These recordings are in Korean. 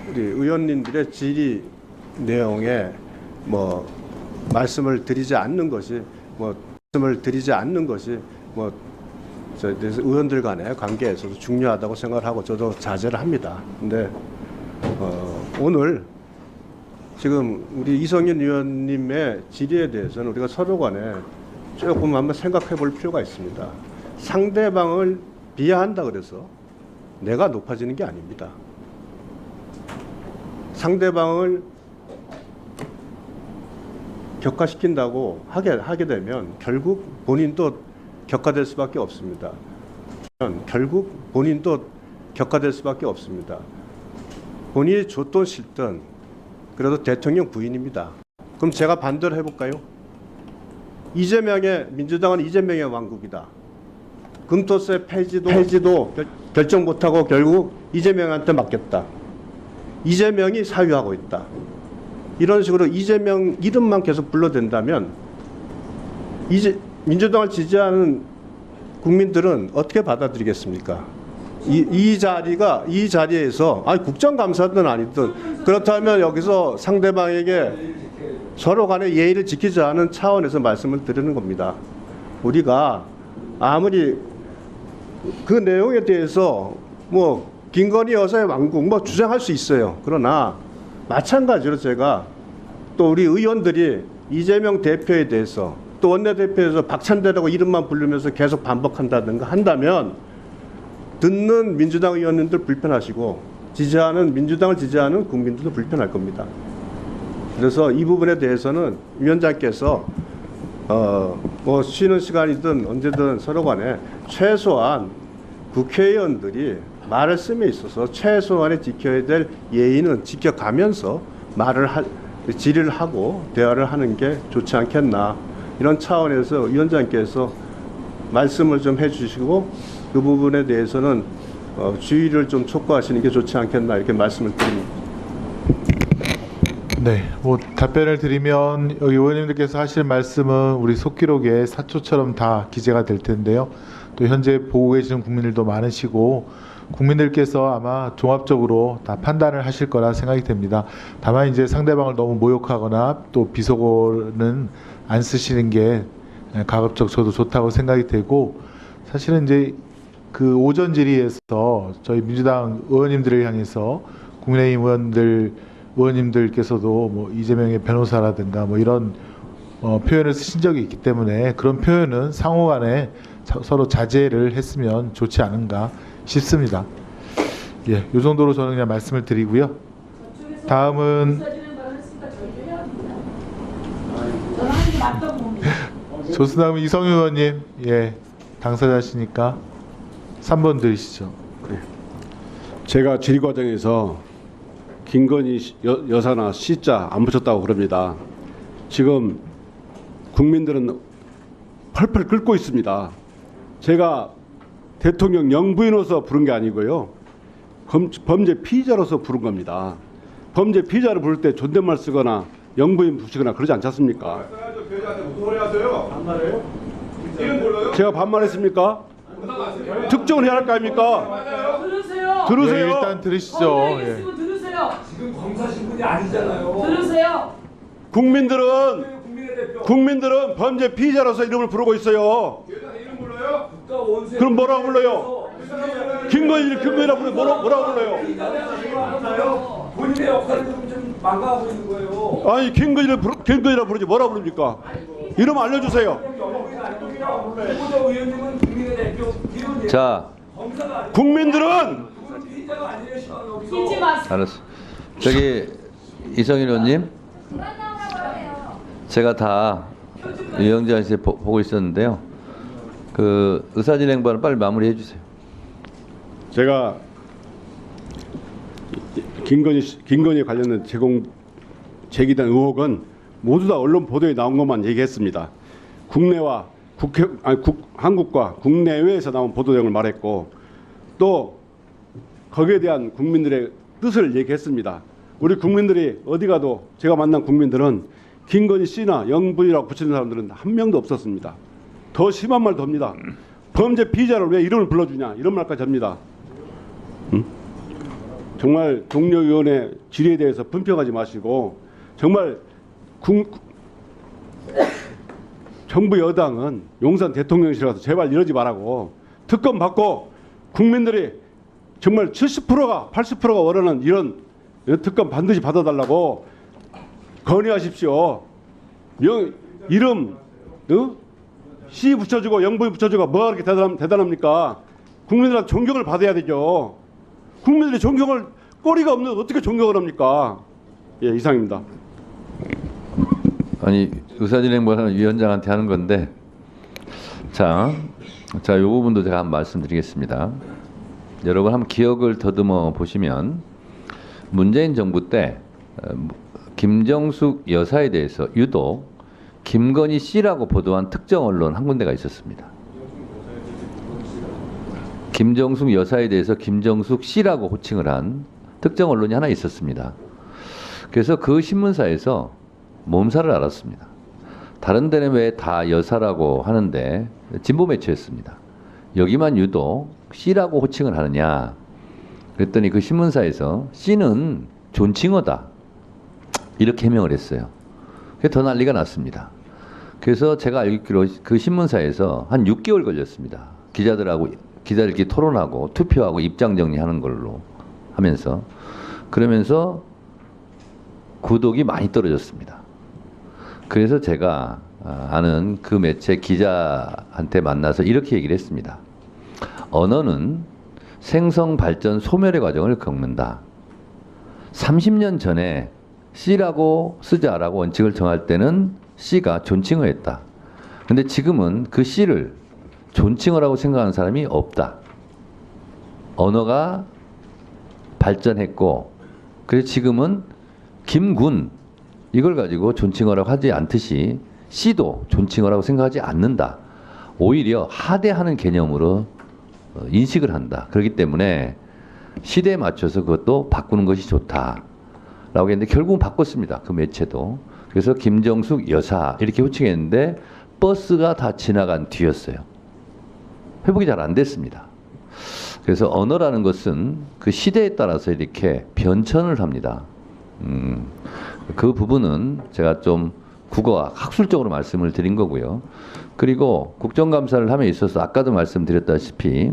우리 의원님들의 질의 내용에 말씀을 드리지 않는 것이 의원들 간의 관계에서도 중요하다고 생각을 하고 저도 자제를 합니다. 근데 오늘 지금 우리 이성윤 의원님의 질의에 대해서는 우리가 서로 간에 조금 한번 생각해 볼 필요가 있습니다. 상대방을 비하한다 그래서 내가 높아지는 게 아닙니다. 상대방을 격화시킨다고 하게 되면 결국 본인도 격화될 수밖에 없습니다. 본인이 좋든 싫든 그래도 대통령 부인입니다. 그럼 제가 반대를 해볼까요? 민주당은 이재명의 왕국이다. 금토세 폐지도 결정 못하고 결국 이재명한테 맡겼다. 이재명이 사유하고 있다. 이런 식으로 이재명 이름만 계속 불러댄다면 민주당을 지지하는 국민들은 어떻게 받아들이겠습니까? 이 자리에서 국정감사든 아니든 그렇다면 여기서 상대방에게 서로 간의 예의를 지키자는 차원에서 말씀을 드리는 겁니다. 우리가 아무리 그 내용에 대해서 김건희 여사의 왕국 주장할 수 있어요. 그러나 마찬가지로 제가 또 우리 의원들이 이재명 대표에 대해서 또 원내대표에서 박찬대라고 이름만 부르면서 계속 반복한다든가 한다면 듣는 민주당 의원님들 불편하시고 민주당을 지지하는 국민들도 불편할 겁니다. 그래서 이 부분에 대해서는 위원장께서 쉬는 시간이든 언제든 서로 간에 최소한 국회의원들이 말씀에 있어서 최소한의 지켜야 될 예의는 지켜가면서 질의를 하고 대화를 하는 게 좋지 않겠나, 이런 차원에서 위원장께서 말씀을 좀 해주시고 그 부분에 대해서는 주의를 좀 촉구하시는 게 좋지 않겠나, 이렇게 말씀을 드립니다. 네, 답변을 드리면 여기 의원님들께서 하실 말씀은 우리 속기록에 사초처럼 다 기재가 될 텐데요. 또 현재 보고 계시는 국민들도 많으시고 국민들께서 아마 종합적으로 다 판단을 하실 거라 생각이 됩니다. 다만 이제 상대방을 너무 모욕하거나 또 비속어는 안 쓰시는 게 가급적 저도 좋다고 생각이 되고, 사실은 이제 그 오전 질의에서 저희 민주당 의원님들을 향해서 국민의힘 의원님들께서도 이재명의 변호사라든가 이런 표현을 쓰신 적이 있기 때문에 그런 표현은 상호간에 서로 자제를 했으면 좋지 않은가 싶습니다. 예, 이 정도로 저는 그냥 말씀을 드리고요. 다음은 조수남 이성윤 의원님, 예, 당사자시니까 3번 드리시죠. 제가 질의 과정에서 김건희 여사나 시자 안 붙였다고 그럽니다. 지금 국민들은 펄펄 끓고 있습니다. 제가 대통령 영부인으로서 부른 게 아니고요, 범죄 피의자로서 부른 겁니다. 범죄 피의자를 부를 때 존댓말 쓰거나 영부인 부르거나 그러지 않지 않습니까? 제가 반말했습니까? 특정을 해야 할 거 아닙니까? 들으세요. 예, 일단 들으시죠. 예. 지금 검사 신분이 아니잖아요. 들으세요. 국민들은 범죄 피의자로서 이름을 부르고 있어요. 이름 불러요? 그럼 뭐라고 불러요? 김건희라고 부르면 뭐라고 불러요? 본인의 역할을 좀 망가하고 있는 거예요. 아니 김건희라고 부르지 뭐라고 부릅니까? 이름 알려주세요. 의원님은 국민의 대표 기존 자, 국민들은 피의자가 아니에요. 잊지 마세요. 알았어. 저기 이성윤 의원님, 제가 다 위원장실에 보고 있었는데요. 그 의사진행반을 빨리 마무리해 주세요. 제가 김건희 관련된 제기된 의혹은 모두 다 언론 보도에 나온 것만 얘기했습니다. 국내와 한국과 국내외에서 나온 보도 내용을 말했고 또 거기에 대한 국민들의 뜻을 얘기했습니다. 우리 국민들이 어디 가도 제가 만난 국민들은 김건희 씨나 영부인이라고 붙이는 사람들은 한 명도 없었습니다. 더 심한 말도 합니다. 범죄 피의자를 왜 이름을 불러주냐, 이런 말까지 합니다. 정말 동료위원회 질의에 대해서 분평하지 마시고 정말 정부 여당은 용산 대통령실에서 제발 이러지 말라고 특검 받고 국민들이 정말 70%가 80%가 원하는 이런 특검 반드시 받아달라고 건의하십시오. 이름 시 붙여주고 영부인 붙여주고 뭐가 그렇게 대단합니까? 국민들한테 존경을 받아야 되죠. 국민들이 존경을 꼬리가 없는 어떻게 존경을 합니까? 예, 이상입니다. 아니 의사진행반은 위원장한테 하는 건데 자, 이 부분도 제가 한번 말씀드리겠습니다. 여러분 한번 기억을 더듬어 보시면 문재인 정부 때 김정숙 여사에 대해서 유독 김건희 씨라고 보도한 특정 언론 한 군데가 있었습니다. 김정숙 여사에 대해서 김정숙 씨라고 호칭을 한 특정 언론이 하나 있었습니다. 그래서 그 신문사에서 몸살을 앓았습니다. 다른 데는 왜 다 여사라고 하는데 진보 매체였습니다. 여기만 유독 씨라고 호칭을 하느냐 그랬더니 그 신문사에서 씨는 존칭어다 이렇게 해명을 했어요. 그게 더 난리가 났습니다. 그래서 제가 알기로 그 신문사에서 한 6개월 걸렸습니다. 기자들끼리 토론하고 투표하고 입장 정리하는 걸로 하면서 그러면서 구독이 많이 떨어졌습니다. 그래서 제가 아는 그 매체 기자한테 만나서 이렇게 얘기를 했습니다. 언어는 생성, 발전, 소멸의 과정을 겪는다. 30년 전에 C라고 쓰자라고 원칙을 정할 때는 C가 존칭어였다. 근데 지금은 그 C를 존칭어라고 생각하는 사람이 없다. 언어가 발전했고 그래서 지금은 김군 이걸 가지고 존칭어라고 하지 않듯이 C도 존칭어라고 생각하지 않는다. 오히려 하대하는 개념으로 인식을 한다. 그렇기 때문에 시대에 맞춰서 그것도 바꾸는 것이 좋다라고 했는데 결국은 바꿨습니다. 그 매체도. 그래서 김정숙 여사 이렇게 호칭했는데 버스가 다 지나간 뒤였어요. 회복이 잘 안 됐습니다. 그래서 언어라는 것은 그 시대에 따라서 이렇게 변천을 합니다. 그 부분은 제가 좀 국어학 학술적으로 말씀을 드린 거고요. 그리고 국정감사를 함에 있어서 아까도 말씀드렸다시피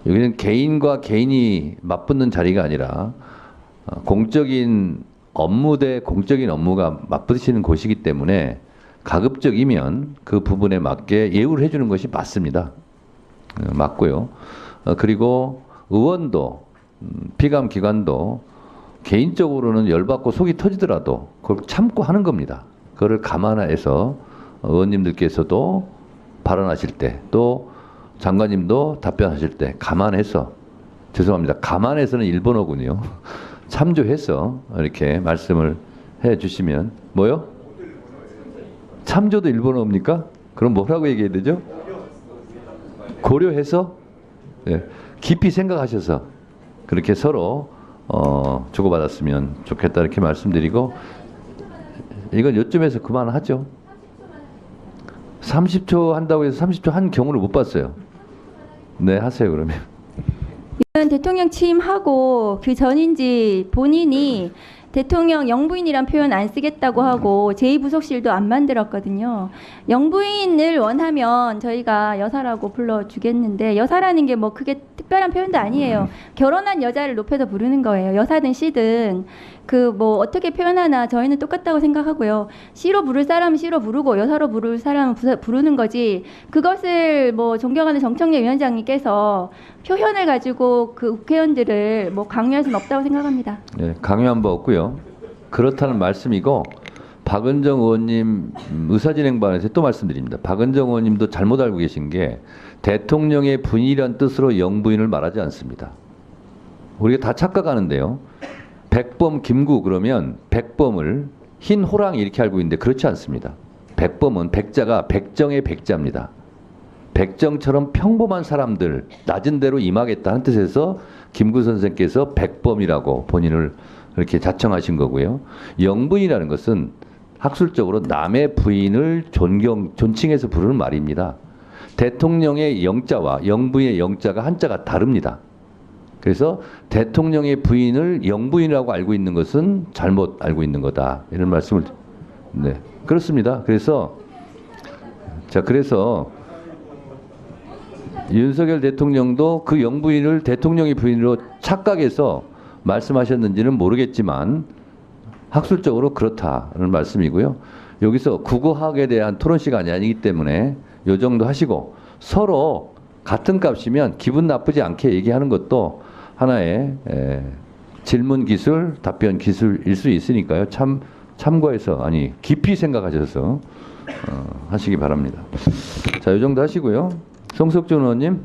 여기는 개인과 개인이 맞붙는 자리가 아니라 공적인 업무 대 공적인 업무가 맞붙으시는 곳이기 때문에 가급적이면 그 부분에 맞게 예우를 해주는 것이 맞습니다. 맞고요. 그리고 의원도 피감기관도 개인적으로는 열받고 속이 터지더라도 그걸 참고 하는 겁니다. 그거를 감안해서 의원님들께서도 발언하실 때 또 장관님도 답변하실 때 감안해서 죄송합니다. 감안해서는 일본어군요. 참조해서 이렇게 말씀을 해 주시면 뭐요? 참조도 일본어입니까? 그럼 뭐라고 얘기해야 되죠? 고려해서 네, 깊이 생각하셔서 그렇게 서로 주고받았으면 좋겠다 이렇게 말씀드리고 이건 요쯤에서 그만하죠. 30초 한다고 해서 30초 한 경우를 못 봤어요. 네, 하세요 그러면. 대통령 취임하고 그 전인지 본인이 대통령 영부인이란 표현 안 쓰겠다고 하고 제2부속실도 안 만들었거든요. 영부인을 원하면 저희가 여사라고 불러주겠는데 여사라는 게 뭐 그게 특별한 표현도 아니에요. 결혼한 여자를 높여서 부르는 거예요. 여사든 씨든 그 뭐 어떻게 표현하나 저희는 똑같다고 생각하고요. 씨로 부를 사람은 씨로 부르고 여사로 부를 사람은 부르는 거지. 그것을 뭐 존경하는 정청래 위원장님께서 표현을 가지고 그 국회의원들을 뭐 강요할 수는 없다고 생각합니다. 네, 강요한 바 없고요. 그렇다는 말씀이고 박은정 의원님 의사진행반에서 또 말씀드립니다. 박은정 의원님도 잘못 알고 계신 게 대통령의 부인이란 뜻으로 영부인을 말하지 않습니다. 우리가 다 착각하는데요. 백범 김구 그러면 백범을 흰 호랑이 이렇게 알고 있는데 그렇지 않습니다. 백범은 백자가 백정의 백자입니다. 백정처럼 평범한 사람들 낮은 대로 임하겠다는 뜻에서 김구 선생께서 백범이라고 본인을 그렇게 자청하신 거고요. 영부인이라는 것은 학술적으로 남의 부인을 존칭해서 부르는 말입니다. 대통령의 영자와 영부인의 영자가 한자가 다릅니다. 그래서 대통령의 부인을 영부인이라고 알고 있는 것은 잘못 알고 있는 거다. 이런 말씀을 네. 그렇습니다. 그래서 윤석열 대통령도 그 영부인을 대통령의 부인으로 착각해서 말씀하셨는지는 모르겠지만 학술적으로 그렇다는 말씀이고요. 여기서 국어학에 대한 토론 시간이 아니기 때문에 요 정도 하시고 서로 같은 값이면 기분 나쁘지 않게 얘기하는 것도 하나의 질문 기술, 답변 기술일 수 있으니까요. 참고해서 깊이 생각하셔서 하시기 바랍니다. 자, 요 정도 하시고요. 송석준 의원님.